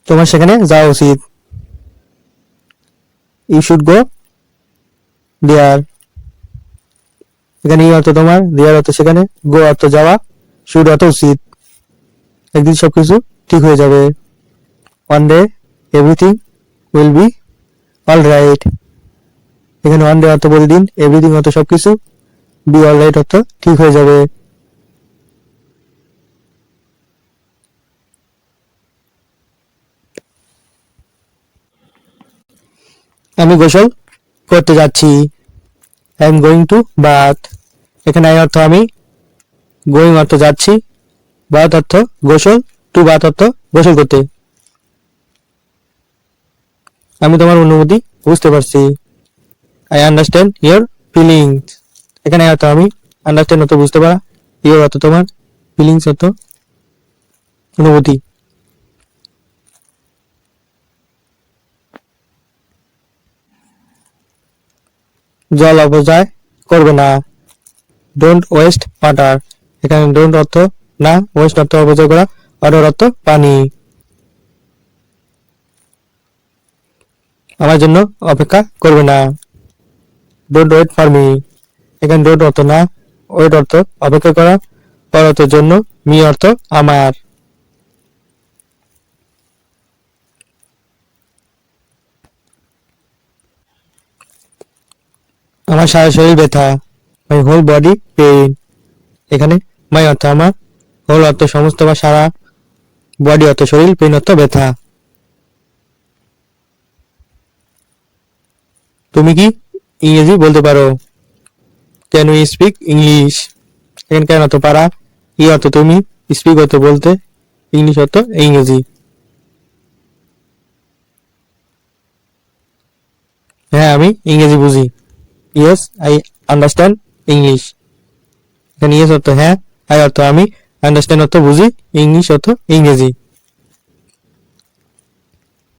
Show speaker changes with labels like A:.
A: তোমার সেখানে যাওয়া উচিত। ইউ শুড গো দেয়ার। এখানে ই অর্থ তোমার, দেয়ার অর্থ সেখানে, গো অর্থ যাওয়া, শুড অর্থ উচিত। একদিন সবকিছু ঠিক হয়ে যাবে। One day everything will be all right. এখানে ওয়ান ডে অর্থ প্রতিদিন, এভরিথিং অর্থ সবকিছু, বি অল রাইট অর্থ ঠিক হয়ে যাবে। আমি গোসল করতে যাচ্ছি। I am going to bath. এখানে আই অর্থ আমি, গোয়িং অর্থ যাচ্ছি, বাথ অর্থ গোসল, টু বাথ অর্থ গোসল করতে। আমি তোমার অনুভূতি বুঝতে পারছি। I understand your feelings. এখানে অর্থ আমি, আন্ডারস্ট্যান্ড অর্থ বুঝতে পারা, ইয়োর অর্থ তোমার, ফিলিংস অর্থ অনুভূতি। জল অপচয় করবে না। Don't waste water. এখানে ডোন্ট অর্থ না, ওয়েস্ট অর্থ অপচয় করা, ওয়াটার অর্থ পানি। আমার জন্য অপেক্ষা করবে না। Don't wait for me. এখানে ডোন্ট অর্থ না, ওয়েট অর্থ অপেক্ষা করা, ফর অর্থের জন্য, মি অর্থ আমার। আমার সারা শরীর ব্যথা। My whole body pain. এখানে মাই অর্থ আমার, হোল অর্থ সমস্ত বা সারা, বডি অর্থ শরীর, পেইন অর্থ ব্যথা। তুমি কি ইংরেজি বলতে পারো? Can you speak English. এখানে ক্যান অর্থ পারা, ই অর্থ তুমি, স্পিক অর্থ বলতে, ইংলিশ অর্থ ইংরেজি। হ্যাঁ আমি ইংরেজি বুঝি। Yes I understand English. এখানে ইয়েস অর্থ হ্যাঁ, আই অর্থ আমি, আন্ডারস্ট্যান্ড অর্থ বুঝি, ইংলিশ অর্থ ইংরেজি।